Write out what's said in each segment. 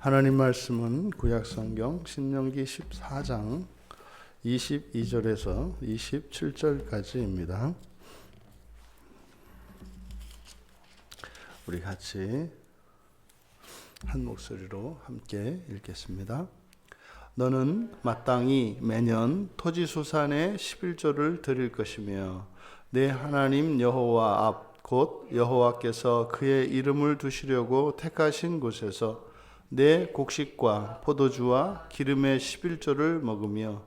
하나님 말씀은 구약성경 신명기 14장 22절에서 27절까지입니다. 우리 같이 한 목소리로 함께 읽겠습니다. 너는 마땅히 매년 토지소산의 11조를 드릴 것이며 내 하나님 여호와 앞 곧 여호와께서 그의 이름을 두시려고 택하신 곳에서 내 곡식과 포도주와 기름의 11조를 먹으며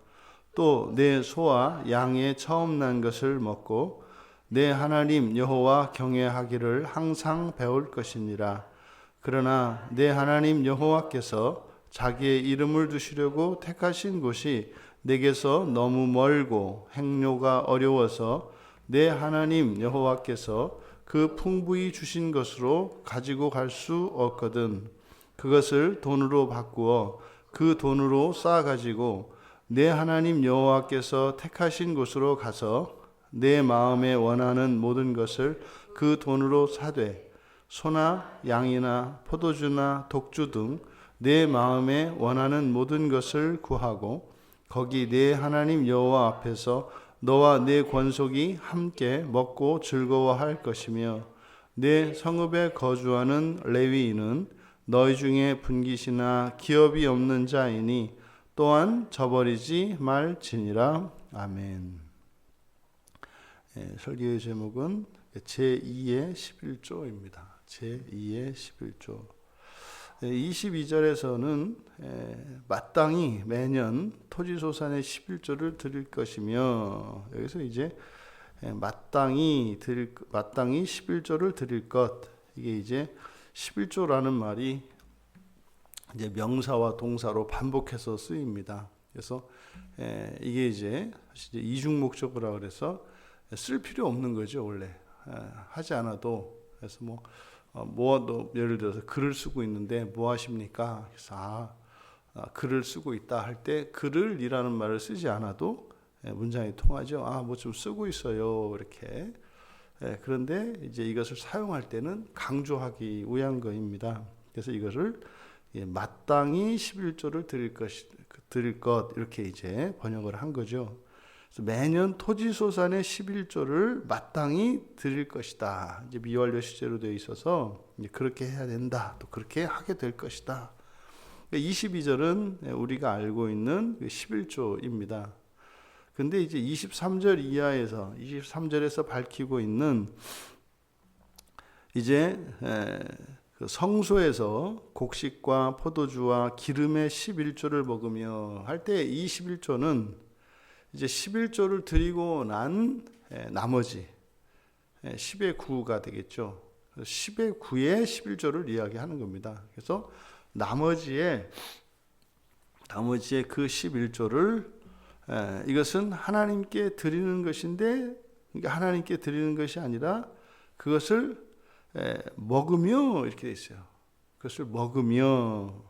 또 내 소와 양의 처음 난 것을 먹고 내 하나님 여호와 경외하기를 항상 배울 것이니라. 그러나 내 하나님 여호와께서 자기의 이름을 두시려고 택하신 곳이 내게서 너무 멀고 행로가 어려워서 내 하나님 여호와께서 그 풍부히 주신 것으로 가지고 갈 수 없거든. 그것을 돈으로 바꾸어 그 돈으로 쌓아가지고 내 하나님 여호와께서 택하신 곳으로 가서 내 마음에 원하는 모든 것을 그 돈으로 사되 소나 양이나 포도주나 독주 등 내 마음에 원하는 모든 것을 구하고 거기 내 하나님 여호와 앞에서 너와 내 권속이 함께 먹고 즐거워할 것이며 내 성읍에 거주하는 레위인은 너희 중에 분깃이나 기업이 없는 자이니 또한 저버리지 말지니라. 아멘. 설교의 제목은 제2의 11조입니다. 제2의 11조. 22절에서는 마땅히 매년 토지소산의 11조를 드릴 것이며, 여기서 이제 마땅히 11조를 드릴 것, 이게 이제 11조라는 말이 이제 명사와 동사로 반복해서 쓰입니다. 그래서 이게 이제 이중 목적어라 그래서 쓸 필요 없는 거죠, 원래. 하지 않아도. 그래서 뭐 예를 들어서 글을 쓰고 있는데 뭐 하십니까? 그래서 글을 쓰고 있다 할 때 글을이라는 말을 쓰지 않아도 문장이 통하죠. 뭐 좀 쓰고 있어요, 이렇게. 그런데 이제 이것을 사용할 때는 강조하기 위한 것입니다. 그래서 이것을 마땅히 11조를 드릴 것 이렇게 이제 번역을 한 거죠. 그래서 매년 토지소산의 11조를 마땅히 드릴 것이다. 이제 미완료 시제로 되어 있어서 그렇게 해야 된다. 또 그렇게 하게 될 것이다. 22절은 우리가 알고 있는 11조입니다. 근데 이제 23절 이하에서 23절에서 밝히고 있는 이제 그 성소에서 곡식과 포도주와 기름의 11조를 먹으며 할 때 이 11조는 이제 11조를 드리고 난 나머지 10의 9가 되겠죠. 10의 9의 11조를 이야기하는 겁니다. 그래서 나머지의 그 11조를 이것은 하나님께 드리는 것인데, 그러니까 하나님께 드리는 것이 아니라 그것을 먹으며 이렇게 돼 있어요. 그것을 먹으며.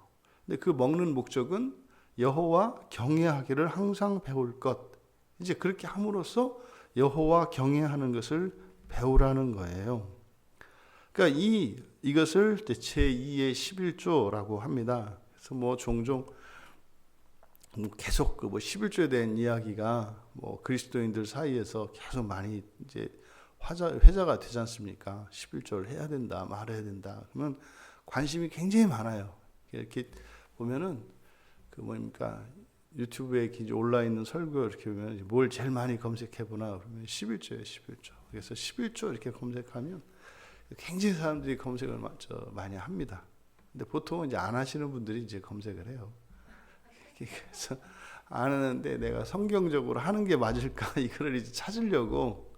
근데 그 먹는 목적은 여호와 경외하기를 항상 배울 것. 이제 그렇게 함으로써 여호와 경외하는 것을 배우라는 거예요. 그러니까 이것을 제2의 11조라고 합니다. 그래서 종종 계속 11조에 대한 이야기가 그리스도인들 사이에서 계속 많이 이제 회자가 되지 않습니까? 11조를 해야 된다, 말해야 된다. 그러면 관심이 굉장히 많아요. 이렇게 보면은 유튜브에 이제 올라 있는 설교 이렇게 보면 뭘 제일 많이 검색해 보나 그러면 11조예요, 11조. 그래서 11조 이렇게 검색하면 굉장히 사람들이 검색을 많이 합니다. 근데 보통은 이제 안 하시는 분들이 이제 검색을 해요. 그래서 안 하는데 내가 성경적으로 하는 게 맞을까 이거를 이제 찾으려고.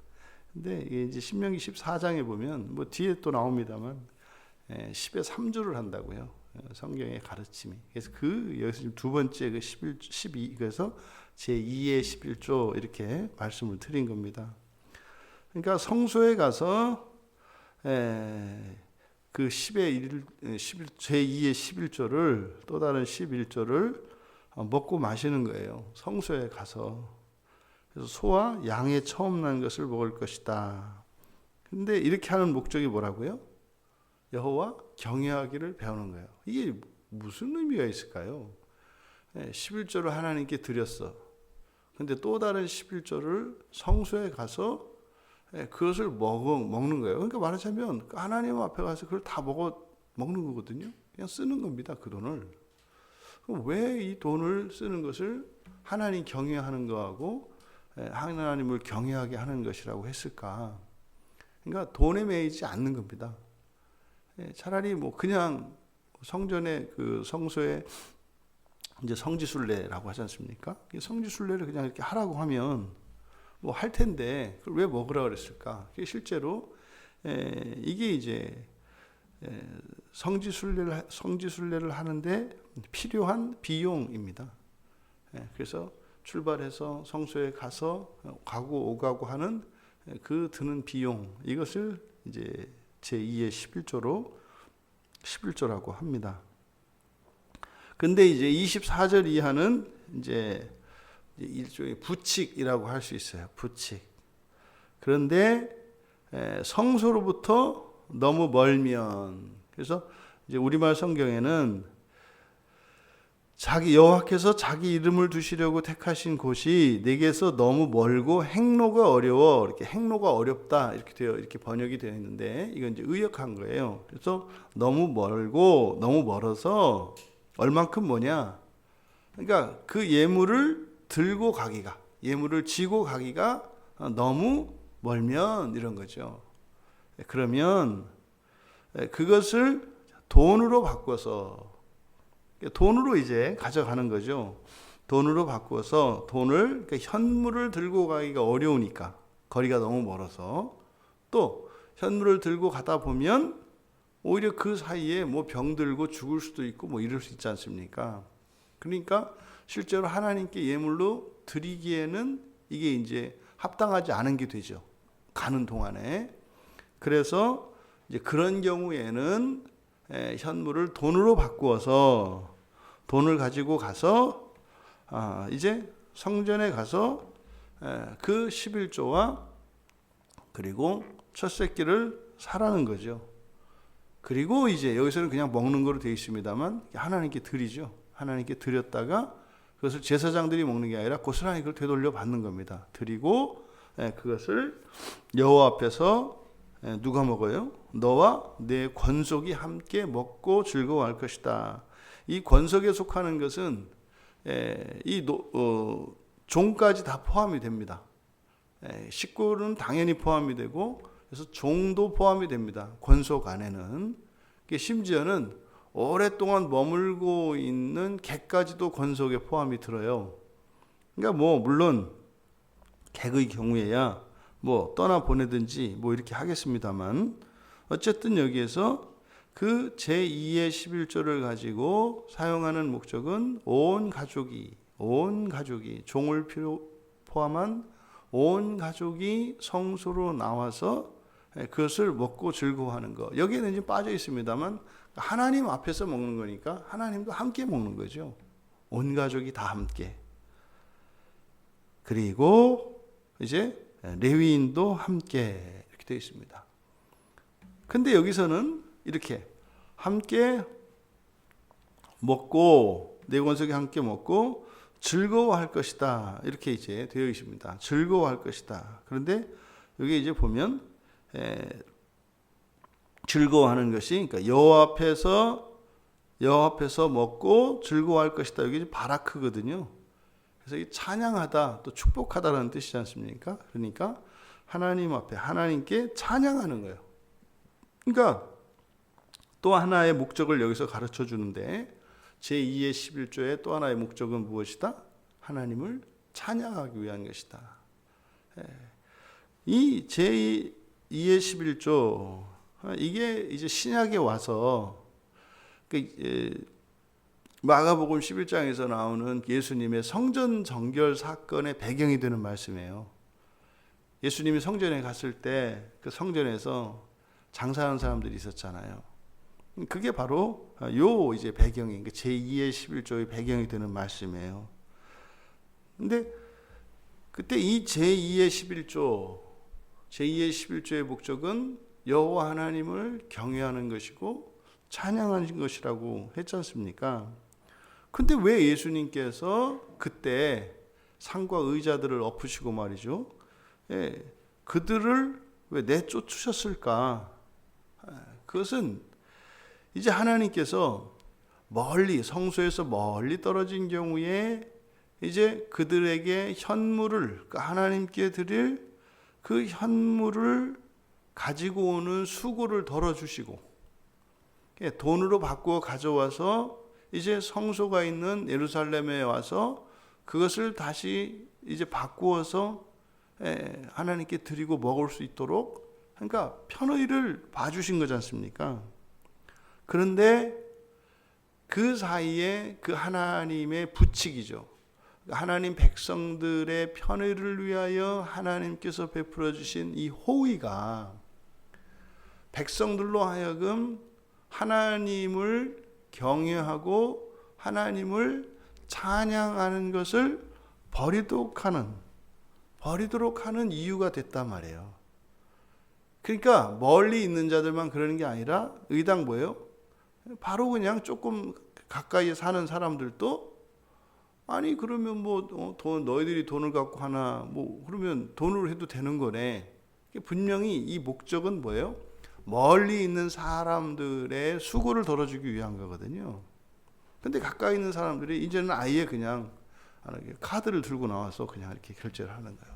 근데 이게 이제 신명기 14장에 보면 뒤에 또 나옵니다만 10의 3조를 한다고요. 성경의 가르침이. 그래서 여기서 지금 두 번째 12, 그래서 제2의 11조 이렇게 말씀을 드린 겁니다. 그러니까 성소에 가서 그 제2의 11조를 또 다른 11조를 먹고 마시는 거예요. 성소에 가서. 그래서 소와 양의 처음 난 것을 먹을 것이다. 근데 이렇게 하는 목적이 뭐라고요? 여호와 경외하기를 배우는 거예요. 이게 무슨 의미가 있을까요? 11조를 하나님께 드렸어. 근데 또 다른 11조를 성소에 가서 그것을 먹는 거예요. 그러니까 말하자면 하나님 앞에 가서 그걸 다 먹는 거거든요. 그냥 쓰는 겁니다. 그 돈을. 왜 이 돈을 쓰는 것을 하나님 경외하는 거하고 하나님을 경외하게 하는 것이라고 했을까? 그러니까 돈에 매이지 않는 겁니다. 차라리 뭐 그냥 성전에 그 성소에 이제 성지순례라고 하지 않습니까? 성지순례를 그냥 이렇게 하라고 하면 뭐 할 텐데 그걸 왜 먹으라 그랬을까? 실제로 이게 이제 성지순례를 하는데 필요한 비용입니다. 그래서 출발해서 성소에 가서 가고 오가고 하는 그 드는 비용, 이것을 이제 제2의 11조라고 합니다. 근데 이제 24절 이하는 이제 일종의 부칙이라고 할 수 있어요. 부칙. 그런데 성소로부터 너무 멀면, 그래서 이제 우리말 성경에는 여호와께서 자기 이름을 두시려고 택하신 곳이 내게서 너무 멀고 행로가 어려워, 이렇게 행로가 어렵다 이렇게 번역이 되어 있는데, 이건 이제 의역한 거예요. 그래서 너무 멀고 너무 멀어서 얼만큼 뭐냐? 그러니까 그 예물을 들고 가기가, 예물을 지고 가기가 너무 멀면 이런 거죠. 그러면 그것을 돈으로 바꿔서, 돈으로 이제 가져가는 거죠. 돈으로 바꿔서 그러니까 현물을 들고 가기가 어려우니까, 거리가 너무 멀어서, 또 현물을 들고 가다 보면 오히려 그 사이에 뭐 병들고 죽을 수도 있고 뭐 이럴 수 있지 않습니까? 그러니까 실제로 하나님께 예물로 드리기에는 이게 이제 합당하지 않은 게 되죠. 가는 동안에. 그래서 이제 그런 경우에는 현물을 돈으로 바꾸어서 돈을 가지고 가서 이제 성전에 가서 그 11조와 그리고 첫 새끼를 사라는 거죠. 그리고 이제 여기서는 그냥 먹는 거로 되어 있습니다만 하나님께 드리죠. 하나님께 드렸다가 그것을 제사장들이 먹는 게 아니라 고스란히 그걸 되돌려 받는 겁니다. 드리고 그것을 여호와 앞에서 누가 먹어요? 너와 내 권속이 함께 먹고 즐거워할 것이다. 이 권속에 속하는 것은 종까지 다 포함이 됩니다. 식구는 당연히 포함이 되고, 그래서 종도 포함이 됩니다. 권속 안에는. 심지어는 오랫동안 머물고 있는 객까지도 권속에 포함이 들어요. 그러니까 뭐 물론 객의 경우에야 뭐 떠나 보내든지 뭐 이렇게 하겠습니다만, 어쨌든 여기에서 그 제2의 11조를 가지고 사용하는 목적은 온 가족이 종을 포함한 온 가족이 성소로 나와서 그것을 먹고 즐거워하는 것. 여기에는 이제 빠져 있습니다만 하나님 앞에서 먹는 거니까 하나님도 함께 먹는 거죠. 온 가족이 다 함께. 그리고 이제 레위인도 함께 이렇게 되어 있습니다. 근데 여기서는 이렇게 함께 먹고, 내 권속이 함께 먹고 즐거워할 것이다, 이렇게 이제 되어 있습니다. 즐거워할 것이다. 그런데 여기 이제 보면 즐거워하는 것이, 그러니까 여호와 앞에서 먹고 즐거워할 것이다. 여기 바라크거든요. 그래서 이 찬양하다, 또 축복하다라는 뜻이지 않습니까? 그러니까 하나님 앞에 하나님께 찬양하는 거예요. 그러니까 또 하나의 목적을 여기서 가르쳐 주는데, 제2의 11조의 또 하나의 목적은 무엇이다? 하나님을 찬양하기 위한 것이다. 이 제2의 11조, 이게 이제 신약에 와서 마가복음 11장에서 나오는 예수님의 성전 정결 사건의 배경이 되는 말씀이에요. 예수님이 성전에 갔을 때 그 성전에서 장사하는 사람들이 있었잖아요. 그게 바로 요 이제 배경인 제2의 11조의 배경이 되는 말씀이에요. 근데 그때 이 제2의 11조의 목적은 여호와 하나님을 경외하는 것이고, 찬양하신 것이라고 했지 않습니까? 근데 왜 예수님께서 그때 상과 의자들을 엎으시고 말이죠, 그들을 왜 내쫓으셨을까? 그것은 이제 하나님께서 멀리, 성소에서 멀리 떨어진 경우에 이제 그들에게 현물을, 하나님께 드릴 그 현물을 가지고 오는 수고를 덜어주시고, 돈으로 바꾸어 가져와서 이제 성소가 있는 예루살렘에 와서 그것을 다시 이제 바꾸어서 하나님께 드리고 먹을 수 있도록, 그러니까 편의를 봐주신 거지 않습니까? 그런데 그 사이에 그 하나님의 부칙이죠. 하나님 백성들의 편의를 위하여 하나님께서 베풀어 주신 이 호의가 백성들로 하여금 하나님을 경외하고 하나님을 찬양하는 것을 버리도록 하는 이유가 됐단 말이에요. 그러니까 멀리 있는 자들만 그러는 게 아니라 의당 뭐예요? 바로 그냥 조금 가까이에 사는 사람들도, 아니 그러면 뭐 너희들이 돈을 갖고 하나, 뭐 그러면 돈으로 해도 되는 거네. 분명히 이 목적은 뭐예요? 멀리 있는 사람들의 수고를 덜어주기 위한 거거든요. 근데 가까이 있는 사람들이 이제는 아예 그냥 카드를 들고 나와서 그냥 이렇게 결제를 하는 거예요.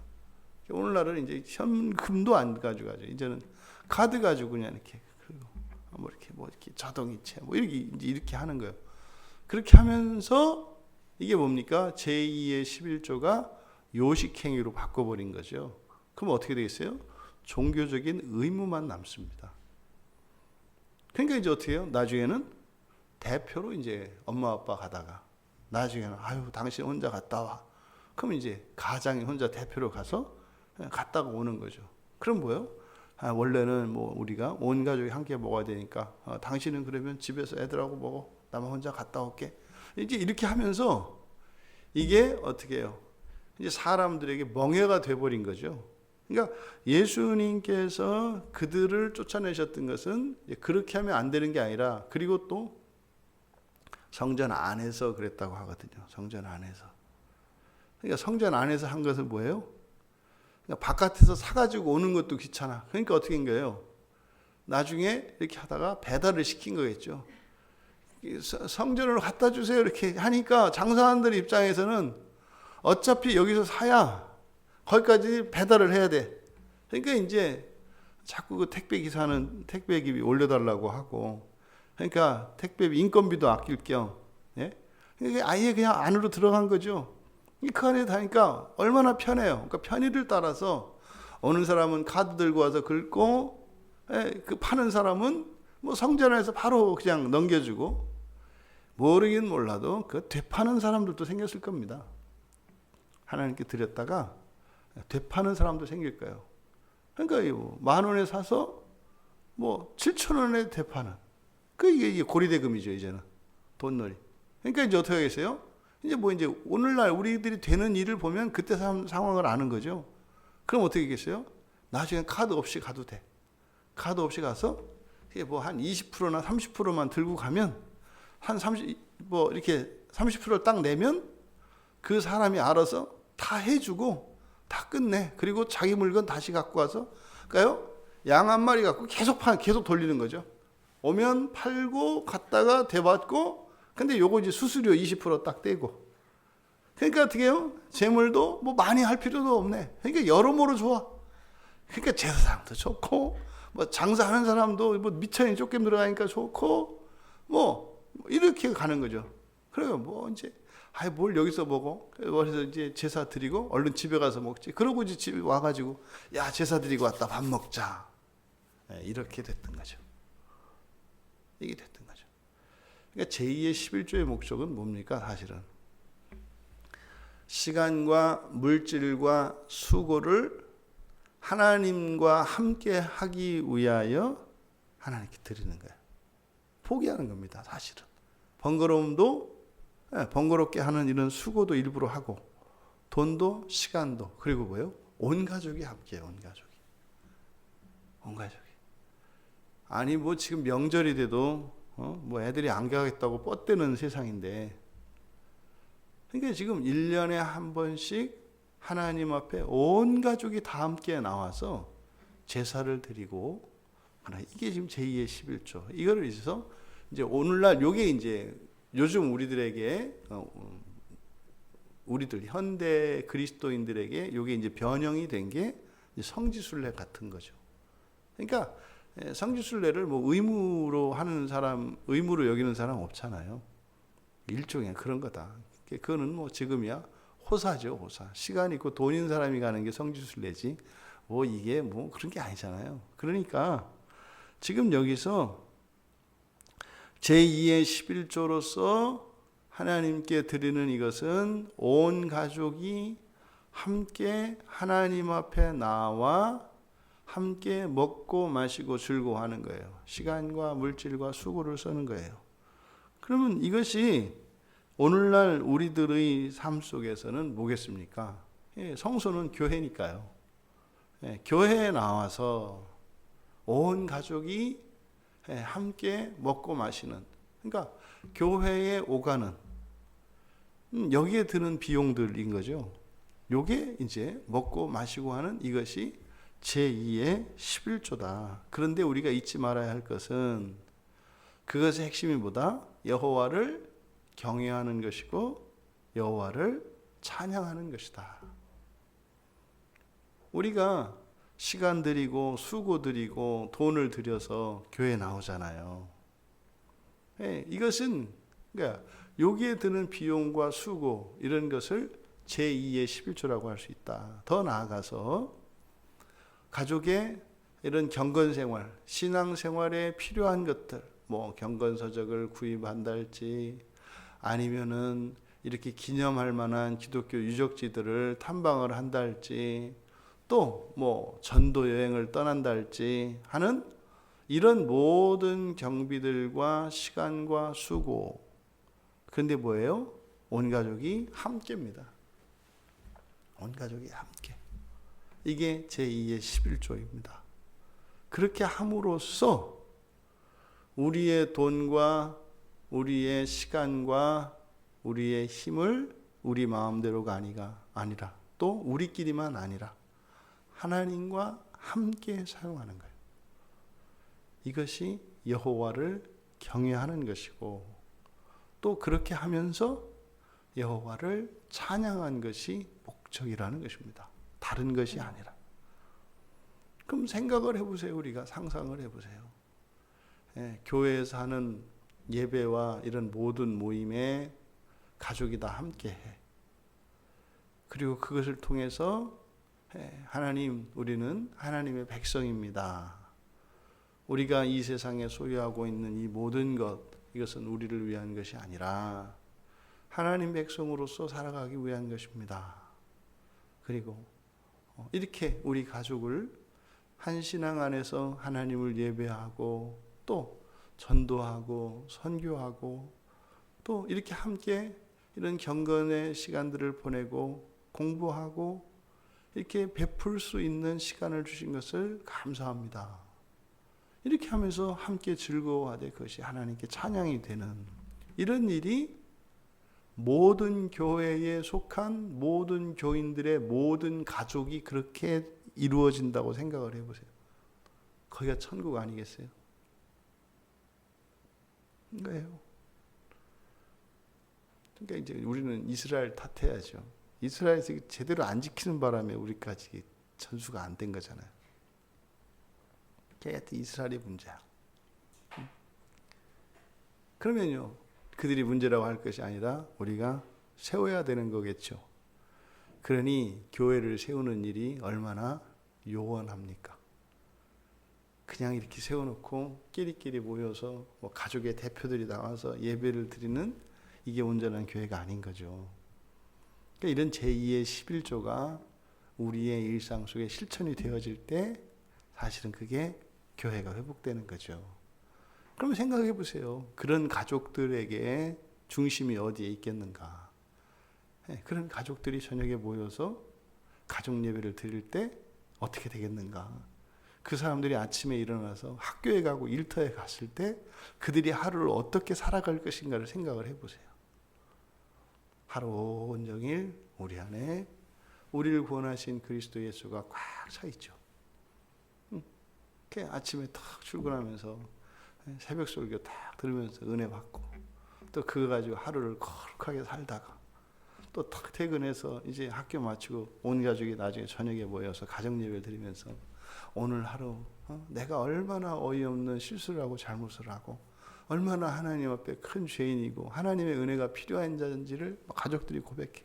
오늘날은 이제 현금도 안 가져가죠. 이제는 카드 가지고 그냥 이렇게 뭐 이렇게 자동이체 뭐 이렇게 하는 거예요. 그렇게 하면서 이게 뭡니까? 제2의 11조가 요식행위로 바꿔버린 거죠. 그럼 어떻게 되겠어요? 종교적인 의무만 남습니다. 그러니까 이제 어떻게 해요? 나중에는 대표로 이제 엄마 아빠 가다가 나중에는 아유 당신 혼자 갔다 와. 그럼 이제 가장이 혼자 대표로 가서 갔다가 오는 거죠. 그럼 뭐예요? 원래는 뭐 우리가 온 가족이 함께 먹어야 되니까 당신은 그러면 집에서 애들하고 먹어. 나만 혼자 갔다 올게. 이제 이렇게 하면서 이게 어떻게 해요? 이제 사람들에게 멍해가 돼버린 거죠. 그러니까 예수님께서 그들을 쫓아내셨던 것은 그렇게 하면 안 되는 게 아니라, 그리고 또 성전 안에서 그랬다고 하거든요. 성전 안에서. 그러니까 성전 안에서 한 것은 뭐예요? 그러니까 바깥에서 사가지고 오는 것도 귀찮아. 그러니까 어떻게 한 거예요? 나중에 이렇게 하다가 배달을 시킨 거겠죠. 성전으로 갖다 주세요 이렇게 하니까 장사하는 입장에서는 어차피 여기서 사야 거기까지 배달을 해야 돼. 그러니까 이제 자꾸 그 택배 기사는 택배기비 올려달라고 하고, 그러니까 택배비 인건비도 아낄 겸, 그러니까 아예 그냥 안으로 들어간 거죠. 그 안에 다니까 얼마나 편해요. 그러니까 편의를 따라서 어느 사람은 카드 들고 와서 긁고, 그 파는 사람은 뭐 성전에서 바로 그냥 넘겨주고, 모르긴 몰라도 그 되파는 사람들도 생겼을 겁니다. 하나님께 드렸다가 되파는 사람도 생길 거예요. 그러니까 10,000원에 사서 뭐 7,000원에 되파는, 이게 고리대금이죠. 이제는 돈놀이. 그러니까 이제 어떻게 하겠어요? 이제 오늘날 우리들이 되는 일을 보면 그때 상황을 아는 거죠. 그럼 어떻게 하겠어요? 나중에 카드 없이 가도 돼. 카드 없이 가서 뭐 한 20%나 30%만 들고 가면 한 30%를 딱 내면 그 사람이 알아서 다 해주고 다 끝내. 그리고 자기 물건 다시 갖고 와서, 그러니까요, 양 한 마리 갖고 계속 돌리는 거죠. 오면 팔고 갔다가 대받고, 근데 요거 이제 수수료 20% 딱 떼고. 그러니까 어떻게 해요? 재물도 뭐 많이 할 필요도 없네. 그러니까 여러모로 좋아. 그러니까 제사장도 좋고, 뭐 장사하는 사람도 뭐 미천이 쫓김 들어가니까 좋고, 뭐 이렇게 가는 거죠. 그래요. 뭐 이제 뭘 여기서 먹어? 그래서 이제 제사 드리고 얼른 집에 가서 먹지. 그러고 이제 집에 와가지고 야 제사 드리고 왔다 밥 먹자. 이렇게 됐던 거죠. 이게 됐던 거죠. 그러니까 제2의 11조의 목적은 뭡니까? 사실은 시간과 물질과 수고를 하나님과 함께 하기 위하여 하나님께 드리는 거예요. 포기하는 겁니다. 사실은 번거롭게 하는 이런 수고도 일부러 하고, 돈도 시간도, 그리고 뭐예요? 온 가족이 함께해요. 온 가족이. 아니 뭐 지금 명절이 돼도 뭐 애들이 안 가겠다고 뻗대는 세상인데, 그러니까 지금 1년에 한 번씩 하나님 앞에 온 가족이 다 함께 나와서 제사를 드리고, 이게 지금 제2의 11조. 이거를 있어서 이제 오늘날 요게 이제 요즘 우리들에게 우리들 현대 그리스도인들에게 요게 이제 변형이 된 게 성지순례 같은 거죠. 그러니까 성지순례를 뭐 의무로 하는 사람, 의무로 여기는 사람 없잖아요. 일종의 그런 거다. 그거는 뭐 지금이야 호사죠, 호사. 시간 있고 돈 있는 사람이 가는 게 성지순례지. 뭐 이게 뭐 그런 게 아니잖아요. 그러니까 지금 여기서 제2의 11조로서 하나님께 드리는 이것은 온 가족이 함께 하나님 앞에 나와 함께 먹고 마시고 즐거워하는 거예요. 시간과 물질과 수고를 쓰는 거예요. 그러면 이것이 오늘날 우리들의 삶 속에서는 뭐겠습니까? 성소는 교회니까요. 교회에 나와서 온 가족이 함께 먹고 마시는, 그러니까 교회에 오가는, 여기에 드는 비용들인 거죠. 요게 이제 먹고 마시고 하는 이것이 제2의 11조다. 그런데 우리가 잊지 말아야 할 것은 그것의 핵심이 뭐다? 여호와를 경외하는 것이고 여호와를 찬양하는 것이다. 우리가 시간 들이고 수고 들이고 돈을 들여서 교회에 나오잖아요. 이것은 그러니까 여기에 드는 비용과 수고 이런 것을 제2의 11조라고 할 수 있다. 더 나아가서 가족의 이런 경건생활, 신앙생활에 필요한 것들, 뭐 경건서적을 구입한다 할지, 아니면은 이렇게 기념할 만한 기독교 유적지들을 탐방을 한다 할지, 또 뭐 전도 여행을 떠난다 할지 하는 이런 모든 경비들과 시간과 수고. 그런데 뭐예요? 온 가족이 함께입니다. 온 가족이 함께. 이게 제2의 11조입니다. 그렇게 함으로써 우리의 돈과 우리의 시간과 우리의 힘을 우리 마음대로가 아니라 또 우리끼리만 아니라 하나님과 함께 사용하는 거예요. 이것이 여호와를 경외하는 것이고, 또 그렇게 하면서 여호와를 찬양한 것이 목적이라는 것입니다. 다른 것이 아니라. 그럼 생각을 해보세요. 우리가 상상을 해보세요. 교회에서 하는 예배와 이런 모든 모임에 가족이 다 함께해. 그리고 그것을 통해서 하나님, 우리는 하나님의 백성입니다. 우리가 이 세상에 소유하고 있는 이 모든 것, 이것은 우리를 위한 것이 아니라 하나님 백성으로서 살아가기 위한 것입니다. 그리고 이렇게 우리 가족을 한 신앙 안에서 하나님을 예배하고 또 전도하고 선교하고 또 이렇게 함께 이런 경건의 시간들을 보내고 공부하고 이렇게 베풀 수 있는 시간을 주신 것을 감사합니다. 이렇게 하면서 함께 즐거워하되 그것이 하나님께 찬양이 되는 이런 일이 모든 교회에 속한 모든 교인들의 모든 가족이 그렇게 이루어진다고 생각을 해보세요. 거기가 천국 아니겠어요? 그거예요. 그러니까 이제 우리는 이스라엘 탓해야죠. 이스라엘에서 제대로 안 지키는 바람에 우리까지 천수가 안 된 거잖아요. 하여튼 이스라엘이 문제야. 그러면요, 그들이 문제라고 할 것이 아니라 우리가 세워야 되는 거겠죠. 그러니 교회를 세우는 일이 얼마나 요원합니까? 그냥 이렇게 세워놓고 끼리끼리 모여서 뭐 가족의 대표들이 나와서 예배를 드리는 이게 온전한 교회가 아닌 거죠. 그러니까 이런 제2의 11조가 우리의 일상 속에 실천이 되어질 때 사실은 그게 교회가 회복되는 거죠. 그러면 생각해 보세요. 그런 가족들에게 중심이 어디에 있겠는가? 그런 가족들이 저녁에 모여서 가족 예배를 드릴 때 어떻게 되겠는가? 그 사람들이 아침에 일어나서 학교에 가고 일터에 갔을 때 그들이 하루를 어떻게 살아갈 것인가를 생각을 해보세요. 하루 온종일 우리 안에 우리를 구원하신 그리스도 예수가 꽉 차 있죠. 아침에 탁 출근하면서 새벽 설교 탁 들으면서 은혜 받고, 또 그거 가지고 하루를 거룩하게 살다가 또 탁 퇴근해서 이제 학교 마치고 온 가족이 나중에 저녁에 모여서 가정 예배를 드리면서 오늘 하루 내가 얼마나 어이없는 실수를 하고 잘못을 하고 얼마나 하나님 앞에 큰 죄인이고 하나님의 은혜가 필요한 자인지를 가족들이 고백해.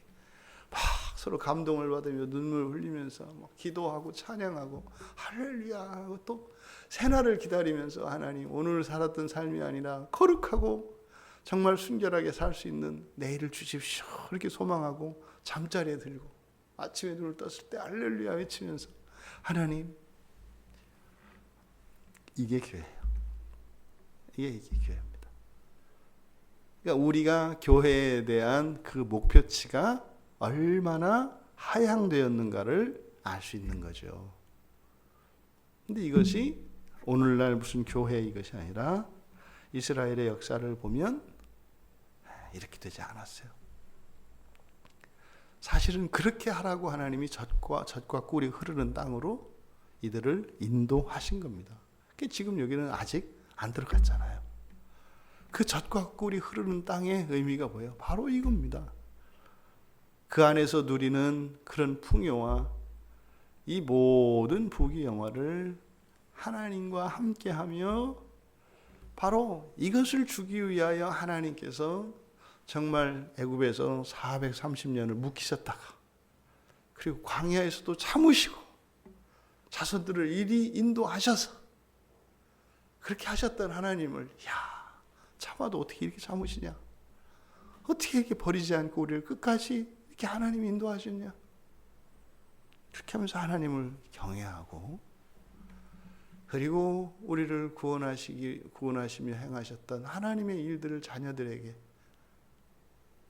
막 서로 감동을 받으며 눈물 흘리면서 막 기도하고 찬양하고 할렐루야 하고 또 새날을 기다리면서 하나님 오늘 살았던 삶이 아니라 거룩하고 정말 순결하게 살 수 있는 내일을 주십시오 이렇게 소망하고 잠자리에 들고 아침에 눈을 떴을 때 할렐루야 외치면서 하나님, 이게 교회예요. 이게 교회입니다. 그러니까 우리가 교회에 대한 그 목표치가 얼마나 하향되었는가를 알 수 있는 거죠. 근데 이것이 오늘날 무슨 교회 이것이 아니라 이스라엘의 역사를 보면 이렇게 되지 않았어요. 사실은 그렇게 하라고 하나님이 젖과 꿀이 흐르는 땅으로 이들을 인도하신 겁니다. 지금 여기는 아직 안 들어갔잖아요. 그 젖과 꿀이 흐르는 땅의 의미가 뭐예요? 바로 이겁니다. 그 안에서 누리는 그런 풍요와 이 모든 부귀 영화를 하나님과 함께하며 바로 이것을 주기 위하여 하나님께서 정말 애굽에서 430년을 묵히셨다가 그리고 광야에서도 참으시고 자손들을 이리 인도하셔서 그렇게 하셨던 하나님을 참아도 어떻게 이렇게 참으시냐, 어떻게 이렇게 버리지 않고 우리를 끝까지 이렇게 하나님이 인도하셨냐, 그렇게 하면서 하나님을 경외하고 그리고 우리를 구원하시며 행하셨던 하나님의 일들을 자녀들에게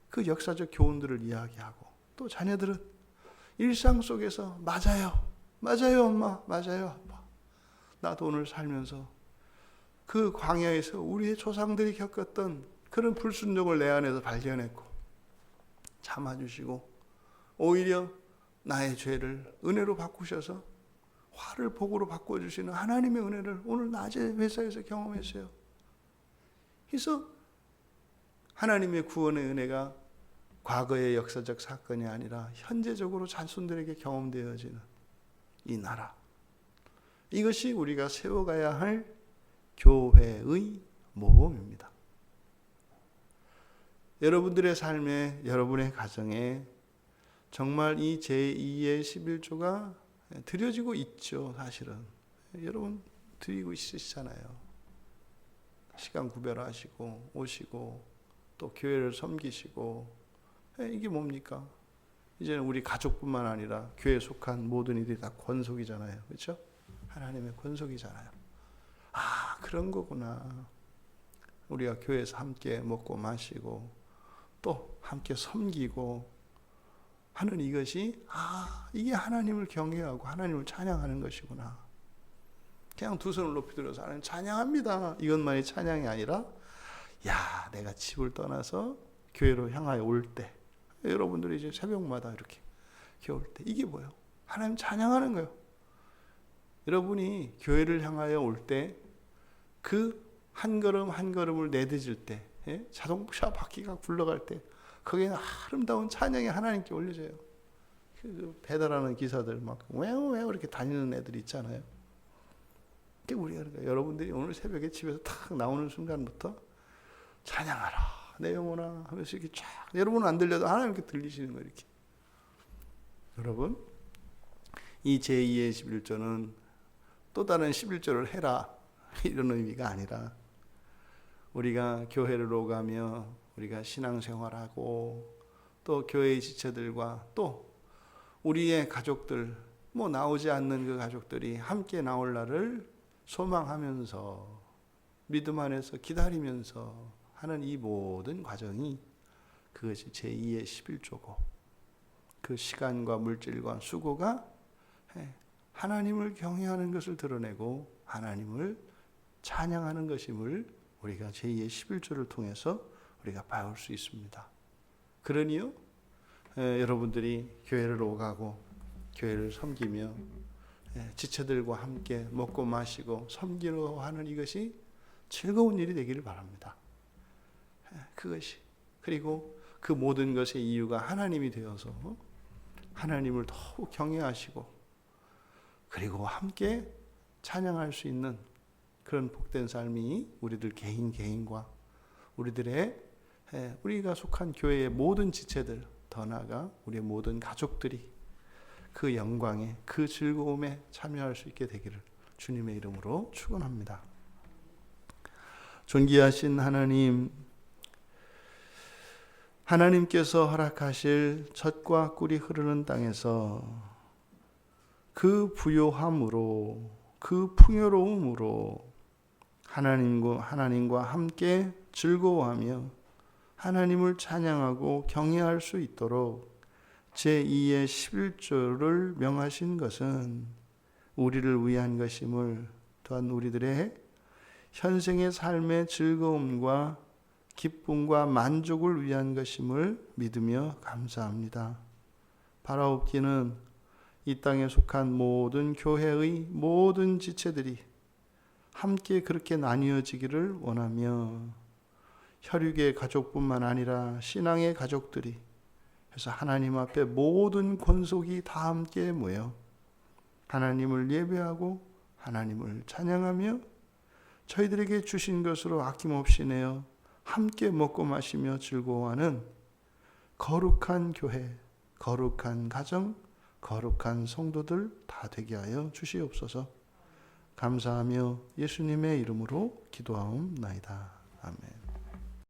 그 역사적 교훈들을 이야기하고 또 자녀들은 일상 속에서 맞아요 엄마, 맞아요 아빠, 나도 오늘 살면서 그 광야에서 우리의 조상들이 겪었던 그런 불순종을 내 안에서 발견했고 참아주시고 오히려 나의 죄를 은혜로 바꾸셔서 화를 복으로 바꿔주시는 하나님의 은혜를 오늘 낮에 회사에서 경험했어요. 그래서 하나님의 구원의 은혜가 과거의 역사적 사건이 아니라 현재적으로 자손들에게 경험되어지는 이 나라, 이것이 우리가 세워가야 할 교회의 모범입니다. 여러분들의 삶에, 여러분의 가정에 정말 이 제2의 11조가 드려지고 있죠. 사실은 여러분 드리고 있으시잖아요. 시간 구별하시고 오시고 또 교회를 섬기시고, 이게 뭡니까? 이제는 우리 가족뿐만 아니라 교회에 속한 모든 이들이 다 권속이잖아요. 그렇죠? 하나님의 권속이잖아요. 그런 거구나. 우리가 교회에서 함께 먹고 마시고 또 함께 섬기고 하는 이것이 이게 하나님을 경외하고 하나님을 찬양하는 것이구나. 그냥 두 손을 높이 들어서 하나님 찬양합니다, 이것만이 찬양이 아니라 내가 집을 떠나서 교회로 향하여 올 때, 여러분들이 이제 새벽마다 이렇게 올 때 이게 뭐예요? 하나님 찬양하는 거예요. 여러분이 교회를 향하여 올 때 그 한 걸음 한 걸음을 내딛을 때, 자동차 바퀴가 굴러갈 때 거기에는 아름다운 찬양이 하나님께 올려져요. 그 배달하는 기사들 막 왜요 이렇게 다니는 애들 있잖아요. 우리가 여러분들이 오늘 새벽에 집에서 탁 나오는 순간부터 찬양하라 내 영혼아 하면서 이렇게 쫙, 여러분은 안 들려도 하나님께 들리시는 거예요. 이렇게. 여러분, 이 제2의 11조는 또 다른 11조를 해라 이런 의미가 아니라 우리가 교회를 오가며 우리가 신앙생활하고 또 교회의 지체들과 또 우리의 가족들, 나오지 않는 그 가족들이 함께 나올 날을 소망하면서 믿음 안에서 기다리면서 하는 이 모든 과정이 그것이 제2의 11조고 그 시간과 물질과 수고가 하나님을 경외하는 것을 드러내고 하나님을 찬양하는 것임을 우리가 제2의 11조를 통해서 우리가 배울 수 있습니다. 그러니요, 여러분들이 교회를 오가고 교회를 섬기며 지체들과 함께 먹고 마시고 섬기려 하는 이것이 즐거운 일이 되기를 바랍니다. 그것이, 그리고 그 모든 것의 이유가 하나님이 되어서 하나님을 더욱 경외하시고 그리고 함께 찬양할 수 있는 그런 복된 삶이 우리들 개인과 우리가 속한 교회의 모든 지체들, 더 나아가 우리의 모든 가족들이 그 영광에, 그 즐거움에 참여할 수 있게 되기를 주님의 이름으로 축원합니다. 존귀하신 하나님께서 허락하실 젖과 꿀이 흐르는 땅에서 그 부요함으로, 그 풍요로움으로 하나님과 함께 즐거워하며 하나님을 찬양하고 경외할 수 있도록 제2의 11조를 명하신 것은 우리를 위한 것임을, 또한 우리들의 현생의 삶의 즐거움과 기쁨과 만족을 위한 것임을 믿으며 감사합니다. 바라옵기는 이 땅에 속한 모든 교회의 모든 지체들이 함께 그렇게 나뉘어지기를 원하며 혈육의 가족뿐만 아니라 신앙의 가족들이, 그래서 하나님 앞에 모든 권속이 다 함께 모여 하나님을 예배하고 하나님을 찬양하며 저희들에게 주신 것으로 아낌없이 내어 함께 먹고 마시며 즐거워하는 거룩한 교회, 거룩한 가정, 거룩한 성도들 다 되게 하여 주시옵소서. 감사하며 예수님의 이름으로 기도하옵나이다. 아멘.